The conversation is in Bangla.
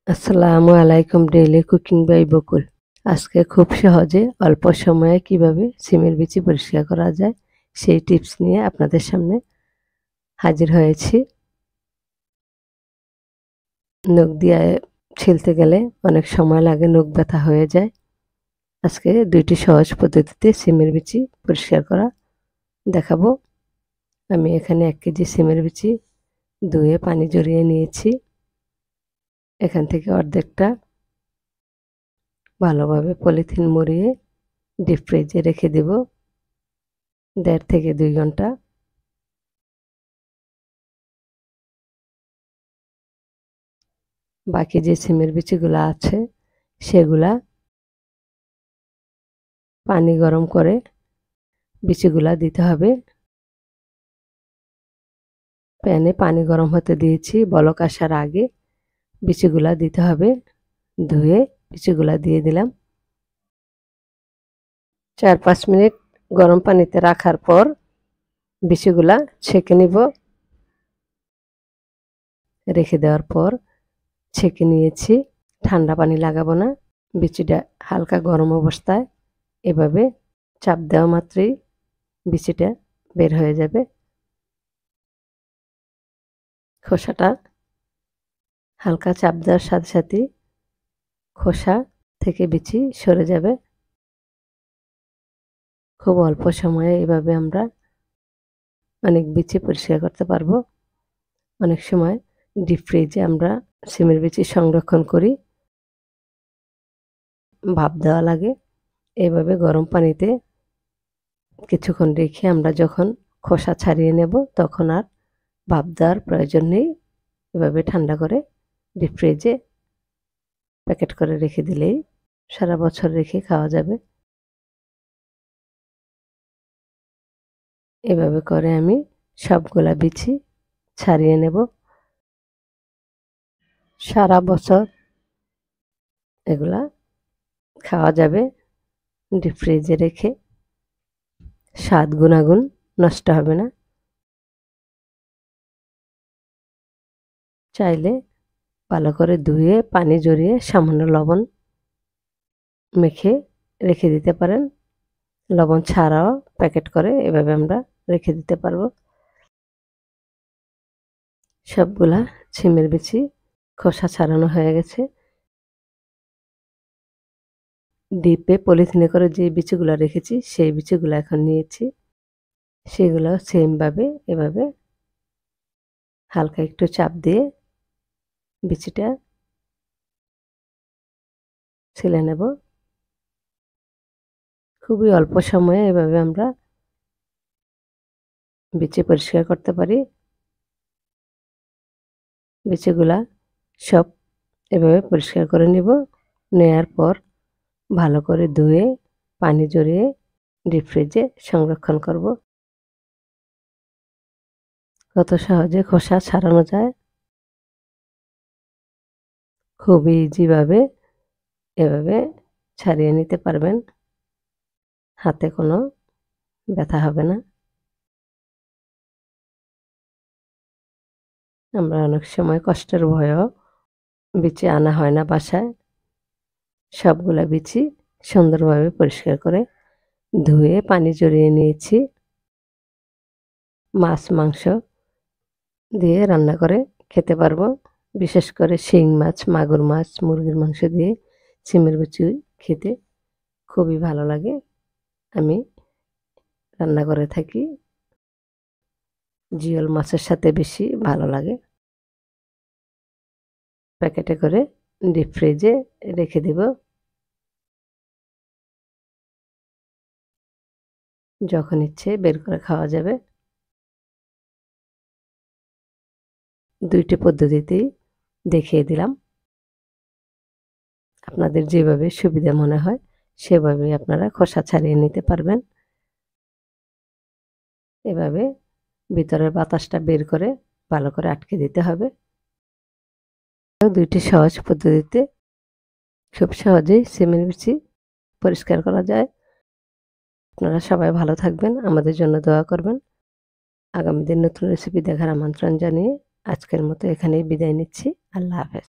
আসসালামু আলাইকুম ডেইলি কুকিং বাই বকুল। আজকে খুব সহজে অল্প সময়ে কিভাবে সিমের বিচি পরিষ্কার করা যায় সেই টিপস নিয়ে আপনাদের সামনে হাজির হয়েছি। নখ দিয়ে ছিলতে গেলে অনেক সময় লাগে, নখ ব্যথা হয়ে যায়। আজকে দুইটি সহজ পদ্ধতিতে সিমের বিচি পরিষ্কার করা দেখাবো। আমি এখানে 1 কেজি সিমের বিচি ধুয়ে পানি ঝরিয়ে নিয়েছি। এখান থেকে অর্ধেকটা ভালোভাবে পলিথিন মুড়িয়ে ডিপ ফ্রিজে রেখে দেব 1.5 থেকে 2 ঘন্টা। বাকি যে সিমের বিচিগুলা আছে সেগুলা পানি গরম করে বিচিগুলা দিতে হবে। প্যানে পানি গরম হতে দিয়েছি, বলক আসার আগে বিচিগুলা দিতে হবে। ধুয়ে বিচিগুলা দিয়ে দিলাম। 4-5 মিনিট গরম পানিতে রাখার পর বিচিগুলা ছেঁকে নিব। রেখে দেওয়ার পর ছেঁকে নিয়েছি। ঠান্ডা পানি লাগাবো না, বিচিটা হালকা গরম অবস্থায় এভাবে চাপ দেওয়া মাত্রই বিচিটা বের হয়ে যাবে। খোসাটা হালকা চাপ দেওয়ার সাথে সাথে খোসা থেকে বিচি সরে যাবে। খুব অল্প সময়ে এভাবে আমরা অনেক বিচি পরিষ্কার করতে পারবো। অনেক সময় ডিপ ফ্রিজে আমরা সিমের বিচি সংরক্ষণ করি, ভাপ দেওয়া লাগে। এভাবে গরম পানিতে কিছুক্ষণ রেখে আমরা যখন খোসা ছাড়িয়ে নেব তখন আর ভাপ দেওয়ার প্রয়োজন নেই। এভাবে ঠান্ডা করে ডিপ ফ্রিজে প্যাকেট করে রেখে দিলেই সারা বছর রেখে খাওয়া যাবে। এভাবে করে আমি সবগুলা বিচি ছাড়িয়ে নেব। সারা বছর এগুলা খাওয়া যাবে ডিপ ফ্রিজে রেখে। স্বাদ গুণাগুণ নষ্ট হবে না। চাইলে ভালো করে ধুয়ে পানি ঝরিয়ে সামান্য লবণ মেখে রেখে দিতে পারেন। লবণ ছাড়াও প্যাকেট করে এভাবে আমরা রেখে দিতে পারবো। সবগুলা সিমের বিচি খোসা ছাড়ানো হয়ে গেছে। ডিপে পলিথিনে করে যে বিচিগুলো রেখেছি সেই বিচিগুলো এখন নিয়েছি। সেগুলো সেমভাবে এভাবে হালকা একটু চাপ দিয়ে বিচিটা ছিলে নেব। খুবই অল্প সময়ে এভাবে আমরা বিচি পরিষ্কার করতে পারি। বিচিগুলা সব এভাবে পরিষ্কার করে নিব। নেয়ার পর ভালো করে ধুয়ে পানি ঝরিয়ে ডিপ ফ্রিজে সংরক্ষণ করব। কত সহজে খোসা ছাড়ানো যায়, খুবই ইজিভাবে এভাবে ছাড়িয়ে নিতে পারবেন। হাতে কোনো ব্যথা হবে না। আমরা অনেক সময় কষ্টের ভয়েও বিচি আনা হয় না বাসায়। সবগুলা বিচি সুন্দরভাবে পরিষ্কার করে ধুয়ে পানি ঝরিয়ে নিয়েছি। মাছ মাংস দিয়ে রান্না করে খেতে পারবো। বিশেষ করে শিং মাছ, মাগুর মাছ, মুরগির মাংস দিয়ে সিমের বিচি খেতে খুবই ভালো লাগে। আমি রান্না করে থাকি। জিওল মাছের সাথে বেশি ভালো লাগে। প্যাকেটে করে ডিপ ফ্রিজে রেখে দেব। যখন ইচ্ছে বের করে খাওয়া যাবে। দুইটি পদ্ধতিতেই দেখিয়ে দিলাম। আপনাদের যেভাবে সুবিধা মনে হয় সেভাবেই আপনারা খোসা ছাড়িয়ে নিতে পারবেন। এভাবে ভিতরের বাতাসটা বের করে ভালো করে আটকে দিতে হবে। দুইটি সহজ পদ্ধতিতে খুব সহজেই সিমের বিচি পরিষ্কার করা যায়। আপনারা সবাই ভালো থাকবেন, আমাদের জন্য দোয়া করবেন। আগামী দিন নতুন রেসিপি দেখার আমন্ত্রণ জানিয়ে আজকের মতো এখানেই বিদায় নিচ্ছি। আল্লাহ হাফেজ।